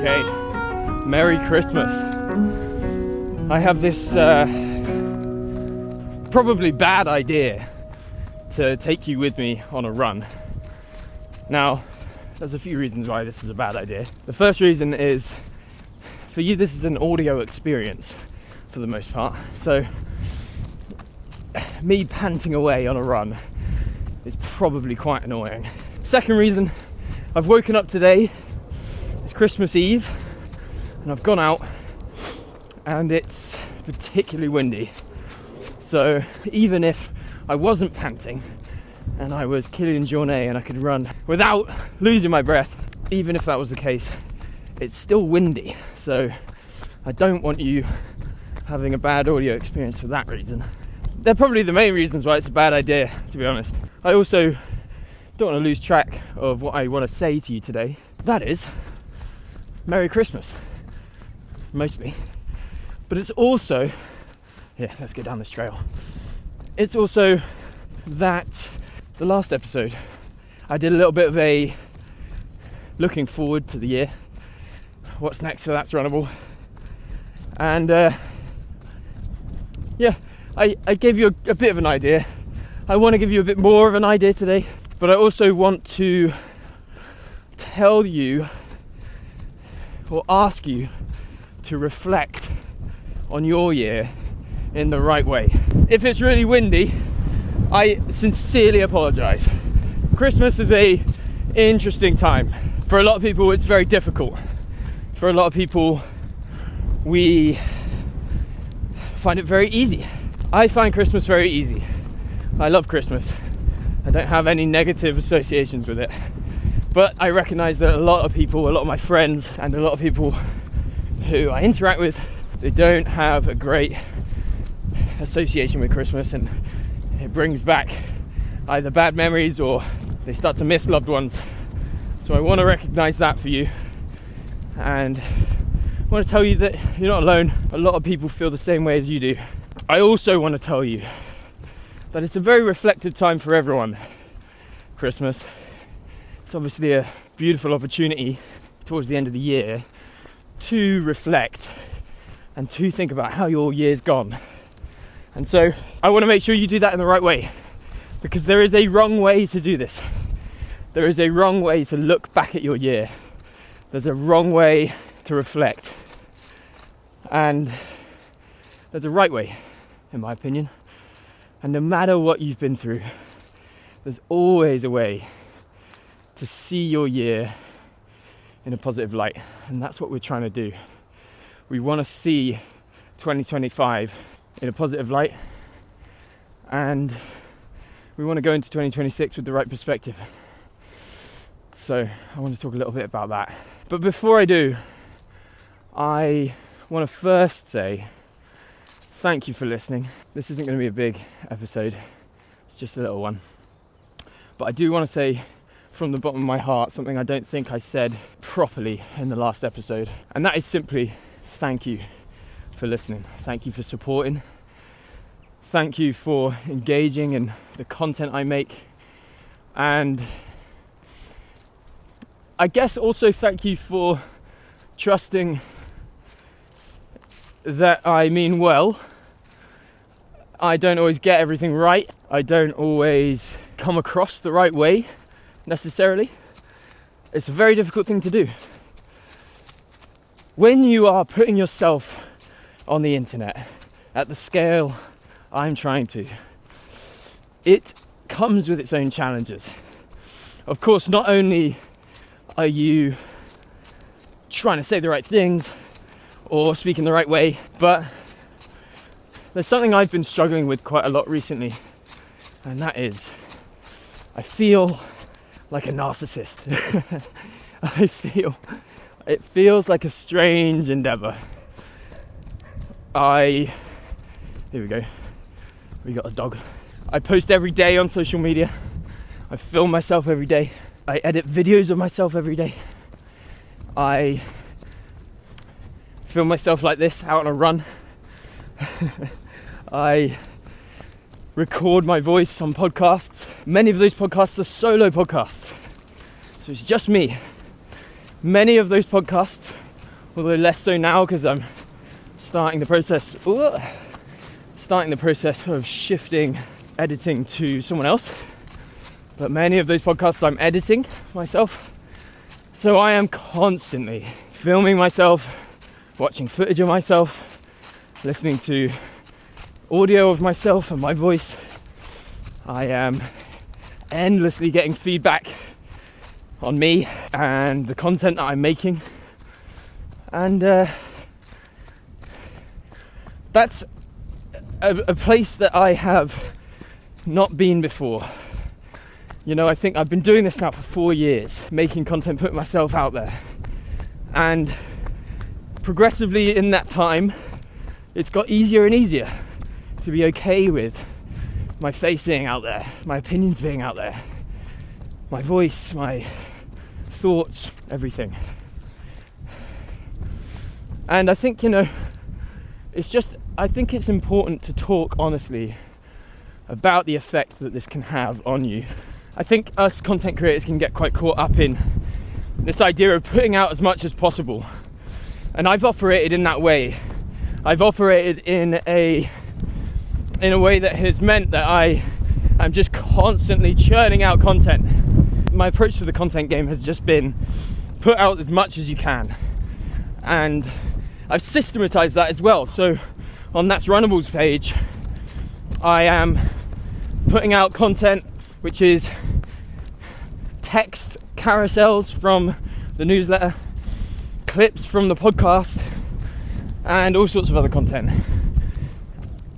Okay, Merry Christmas. I have this probably bad idea to take you with me on a run. Now, there's a few reasons why this is a bad idea. The first reason is, for you, this is an audio experience for the most part. So, me panting away on a run is probably quite annoying. Second reason, I've woken up today, it's Christmas Eve, and I've gone out and it's particularly windy. So even if I wasn't panting and I was Kylian Jornet and I could run without losing my breath, even if that was the case, it's still windy. So I don't want you having a bad audio experience for that reason. They're probably the main reasons why it's a bad idea, to be honest. I also don't want to lose track of what I want to say to you today. That is, Merry Christmas, mostly. But it's also, let's go down this trail. It's also that the last episode, I did a little bit of a looking forward to the year. What's next for That's Runnable? And I gave you a bit of an idea. I want to give you a bit more of an idea today, but I also want to tell you or ask you to reflect on your year in the right way. If it's really windy, I sincerely apologize. Christmas is an interesting time. For a lot of people, it's very difficult. For a lot of people, we find it very easy. I find Christmas very easy. I love Christmas. I don't have any negative associations with it. But I recognize that a lot of people, a lot of my friends, and a lot of people who I interact with, they don't have a great association with Christmas, and it brings back either bad memories or they start to miss loved ones. So I want to recognize that for you, and I want to tell you that you're not alone. A lot of people feel the same way as you do. I also want to tell you that it's a very reflective time for everyone, Christmas. It's obviously a beautiful opportunity towards the end of the year to reflect and to think about how your year's gone. And so I want to make sure you do that in the right way, because there is a wrong way to do this. There is a wrong way to look back at your year. There's a wrong way to reflect. And there's a right way, in my opinion. And no matter what you've been through, there's always a way to see your year in a positive light. And that's what we're trying to do. We want to see 2025 in a positive light, and we want to go into 2026 with the right perspective. So I want to talk a little bit about that. But before I do, I want to first say thank you for listening. This isn't going to be a big episode, it's just a little one. But I do want to say from the bottom of my heart something I don't think I said properly in the last episode, and that is simply thank you for listening. Thank you for supporting. Thank you for engaging in the content I make. And I guess also thank you for trusting that I mean well. I don't always get everything right. I don't always come across the right way necessarily. It's a very difficult thing to do. When you are putting yourself on the internet at the scale I'm trying to, it comes with its own challenges. Of course, not only are you trying to say the right things or speak in the right way, but there's something I've been struggling with quite a lot recently, and that is I feel like a narcissist. It feels like a strange endeavor. Here we go. We got a dog. I post every day on social media. I film myself every day. I edit videos of myself every day. I film myself like this out on a run. I record my voice on podcasts. Many of those podcasts are solo podcasts, so it's just me. Many of those podcasts although less so now because I'm starting the process of shifting editing to someone else. But many of those podcasts I'm editing myself, so I am constantly filming myself, watching footage of myself, listening to audio of myself and my voice. I am endlessly getting feedback on me and the content that I'm making, and that's a place that I have not been before. You know, I think I've been doing this now for 4 years, making content, putting myself out there, and progressively in that time it's got easier and easier to be okay with my face being out there, my opinions being out there, my voice, my thoughts, everything. And I think, you know, I think it's important to talk honestly about the effect that this can have on you. I think us content creators can get quite caught up in this idea of putting out as much as possible. And I've operated in that way. I've operated in a way that has meant that I am just constantly churning out content. My approach to the content game has just been put out as much as you can. And I've systematized that as well. So on That's Runnable's page, I am putting out content which is text carousels from the newsletter, clips from the podcast, and all sorts of other content.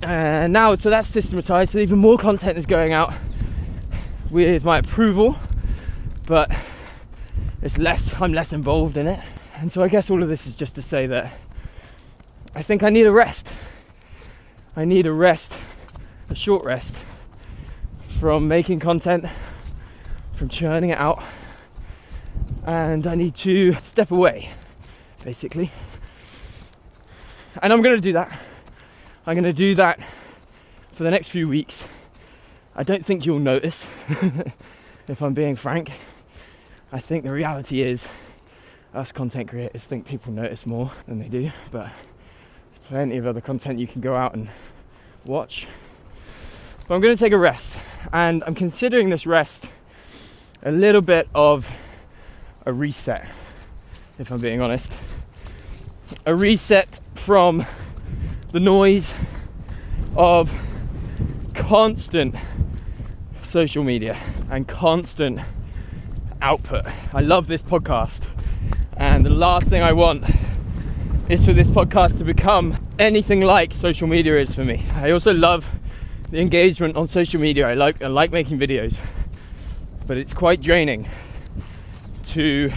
And now, so that's systematized, so even more content is going out with my approval, but I'm less involved in it. And so I guess all of this is just to say that I think I need a rest. I need a short rest from making content, from churning it out, and I need to step away, basically. And I'm going to do that. I'm going to do that for the next few weeks. I don't think you'll notice, if I'm being frank. I think the reality is us content creators think people notice more than they do, but there's plenty of other content you can go out and watch. But I'm going to take a rest, and I'm considering this rest a little bit of a reset, if I'm being honest. A reset from the noise of constant social media and constant output. I love this podcast, and the last thing I want is for this podcast to become anything like social media is for me. I also love the engagement on social media. I like making videos, but it's quite draining to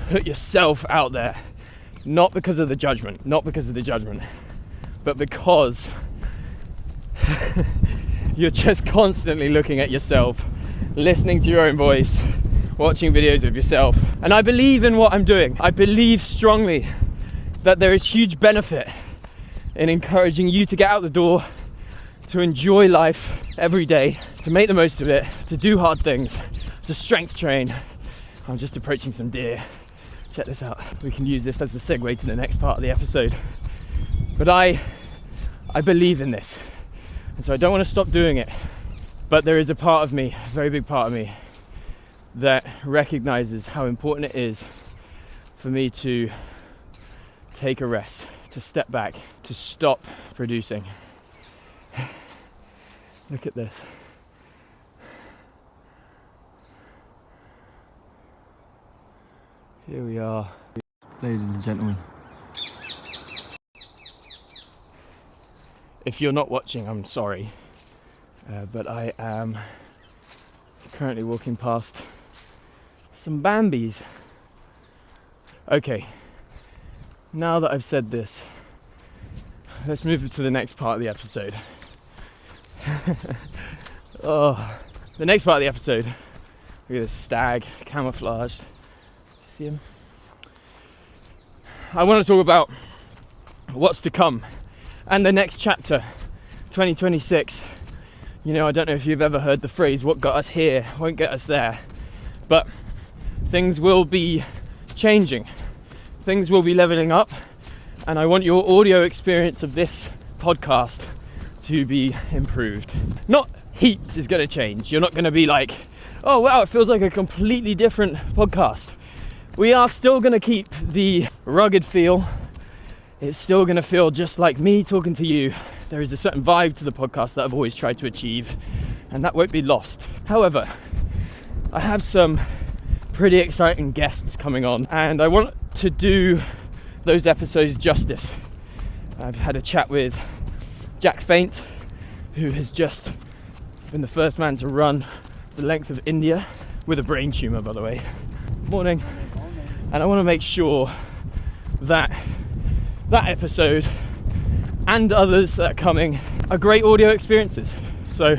put yourself out there, not because of the judgment, but because you're just constantly looking at yourself, listening to your own voice, watching videos of yourself. And I believe in what I'm doing. I believe strongly that there is huge benefit in encouraging you to get out the door, to enjoy life every day, to make the most of it, to do hard things, to strength train. I'm just approaching some deer. Check this out. We can use this as the segue to the next part of the episode. But I believe in this, and so I don't want to stop doing it. But there is a part of me, a very big part of me, that recognizes how important it is for me to take a rest, to step back, to stop producing. Look at this. Here we are, ladies and gentlemen. If you're not watching, I'm sorry, but I am currently walking past some Bambis. Okay, now that I've said this, let's move to the next part of the episode. The next part of the episode, look at this stag, camouflaged. See him? I want to talk about what's to come and the next chapter, 2026. You know, I don't know if you've ever heard the phrase, what got us here won't get us there. But things will be changing. things will be leveling up, and I want your audio experience of this podcast to be improved. Not heaps is going to change. You're not going to be like, oh wow, it feels like a completely different podcast. We are still going to keep the rugged feel. It's still going to feel just like me talking to you. There is a certain vibe to the podcast that I've always tried to achieve, and that won't be lost. However, I have some pretty exciting guests coming on, and I want to do those episodes justice. I've had a chat with Jack Faint, who has just been the first man to run the length of India with a brain tumour, by the way. Morning. And I want to make sure that that episode and others that are coming are great audio experiences. So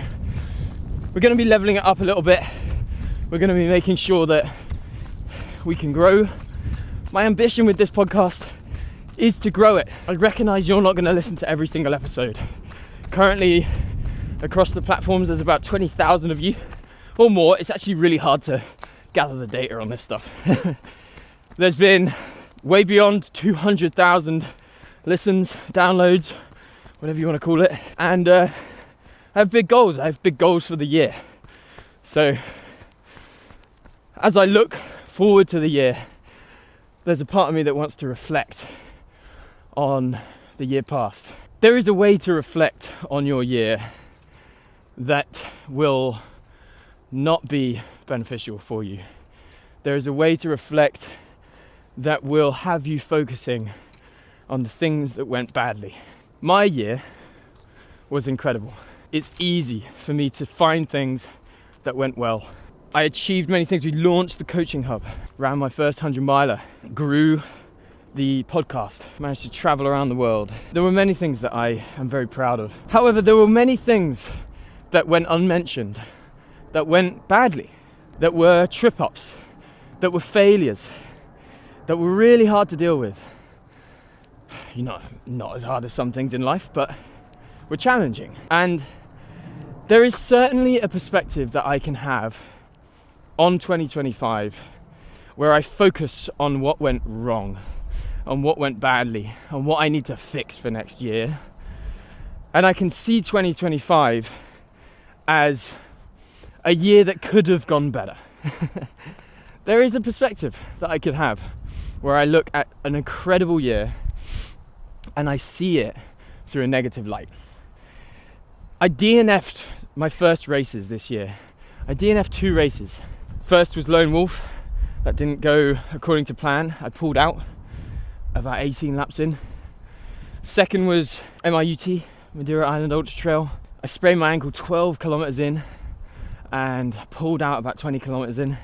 we're going to be leveling it up a little bit. We're going to be making sure that we can grow. My ambition with this podcast is to grow it. I recognise you're not going to listen to every single episode. Currently, across the platforms, there's about 20,000 of you or more. It's actually really hard to gather the data on this stuff. There's been way beyond 200,000 listens, downloads, whatever you want to call it. And I have big goals. I have big goals for the year. So as I look forward to the year, there's a part of me that wants to reflect on the year past. There is a way to reflect on your year that will not be beneficial for you. There is a way to reflect that will have you focusing on the things that went badly. My year was incredible. It's easy for me to find things that went well. I achieved many things. We launched the coaching hub, ran my first 100 miler, grew the podcast, managed to travel around the world. There were many things that I am very proud of. However, there were many things that went unmentioned, that went badly, that were trip-ups, that were failures, that were really hard to deal with. Not as hard as some things in life, but were challenging. And there is certainly a perspective that I can have on 2025 where I focus on what went wrong, on what went badly, on what I need to fix for next year. And I can see 2025 as a year that could have gone better. There is a perspective that I could have where I look at an incredible year and I see it through a negative light. I DNF'd my first races this year. I DNF'd 2 races. First was Lone Wolf. That didn't go according to plan. I pulled out about 18 laps in. Second was MIUT, Madeira Island Ultra Trail. I sprained my ankle 12 kilometers in and pulled out about 20 kilometers in.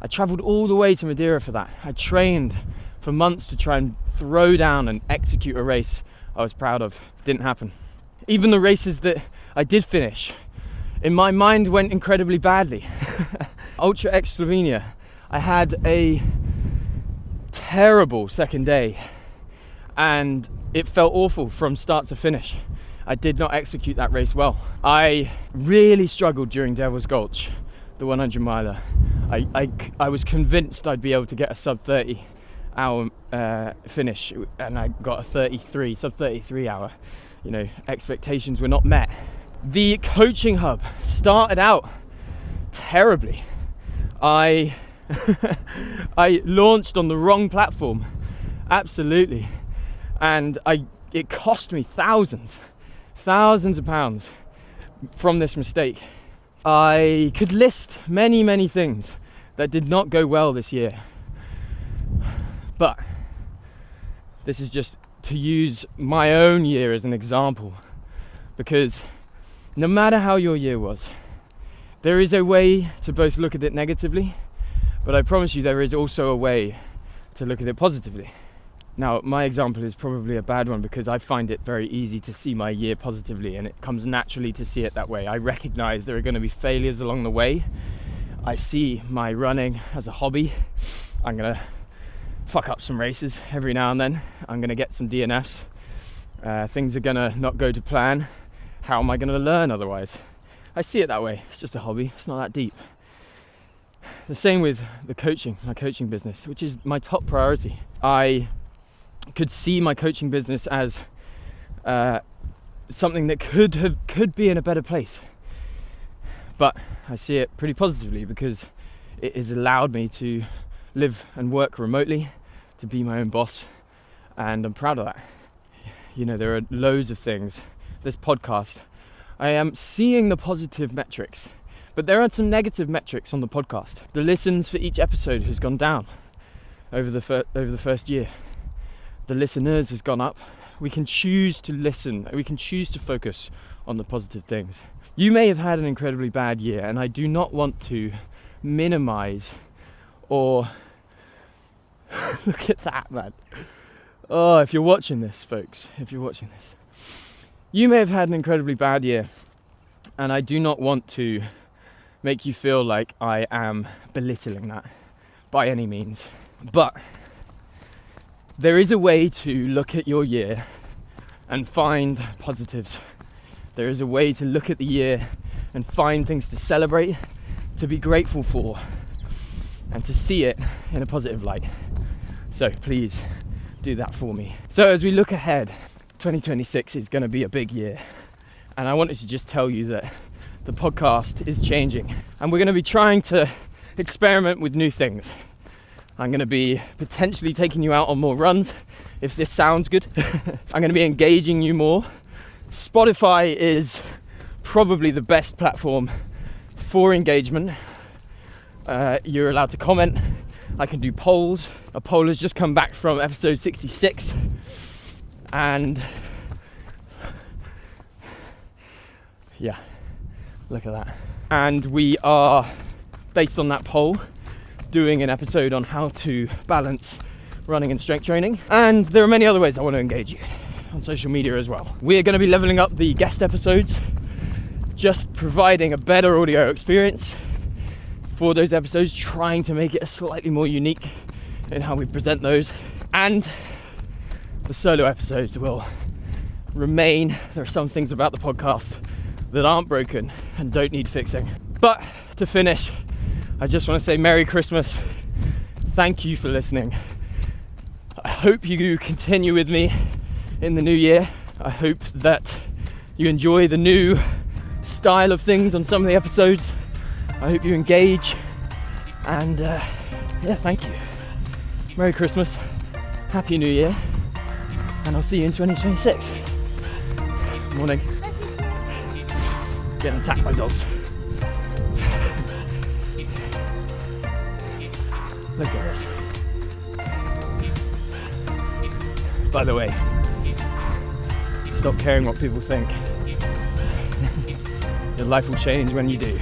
I traveled all the way to Madeira for that. I trained for months to try and throw down and execute a race I was proud of. Didn't happen. Even the races that I did finish, in my mind, went incredibly badly. Ultra X Slovenia, I had a terrible second day and it felt awful from start to finish. I did not execute that race well. I really struggled during Devil's Gulch, the 100 miler. I was convinced I'd be able to get a sub 30 hour finish, and I got a sub 33 hour. Expectations were not met. The coaching hub started out terribly. I launched on the wrong platform, absolutely, and it cost me thousands of pounds from this mistake. I could list many things that did not go well this year, but this is just to use my own year as an example, because no matter how your year was, there is a way to both look at it negatively, but I promise you there is also a way to look at it positively. Now, my example is probably a bad one because I find it very easy to see my year positively, and it comes naturally to see it that way. I recognize there are going to be failures along the way. I see my running as a hobby. I'm going to fuck up some races every now and then. I'm going to get some DNFs. Things are going to not go to plan. How am I going to learn otherwise? I see it that way. It's just a hobby. It's not that deep. The same with my coaching business, which is my top priority. I could see my coaching business as something that could be in a better place. But I see it pretty positively because it has allowed me to live and work remotely, to be my own boss, and I'm proud of that. You know, there are loads of things. This podcast, I am seeing the positive metrics, but there are some negative metrics on the podcast. The listens for each episode has gone down over the first year. The listeners has gone up. We can choose to listen. We can choose to focus on the positive things. You may have had an incredibly bad year, and I do not want to minimize or look at that, man. Oh, if you're watching this, folks, you may have had an incredibly bad year, and I do not want to make you feel like I am belittling that by any means. But there is a way to look at your year and find positives. There is a way to look at the year and find things to celebrate, to be grateful for, and to see it in a positive light. So please do that for me. So as we look ahead, 2026 is going to be a big year. And I wanted to just tell you that the podcast is changing. And we're going to be trying to experiment with new things. I'm going to be potentially taking you out on more runs, if this sounds good. I'm going to be engaging you more. Spotify is probably the best platform for engagement. You're allowed to comment. I can do polls. A poll has just come back from episode 66. And yeah, look at that. And we are, based on that poll, doing an episode on how to balance running and strength training. And there are many other ways I want to engage you on social media as well. We are going to be leveling up the guest episodes, just providing a better audio experience for those episodes, trying to make it slightly more unique in how we present those. And the solo episodes will remain. There are some things about the podcast that aren't broken and don't need fixing. But to finish, I just want to say Merry Christmas. Thank you for listening. I hope you continue with me in the new year. I hope that you enjoy the new style of things on some of the episodes. I hope you engage, and thank you. Merry Christmas, Happy New Year, and I'll see you in 2026. Morning. Getting attacked by dogs. Look at this. By the way, stop caring what people think. Your life will change when you do.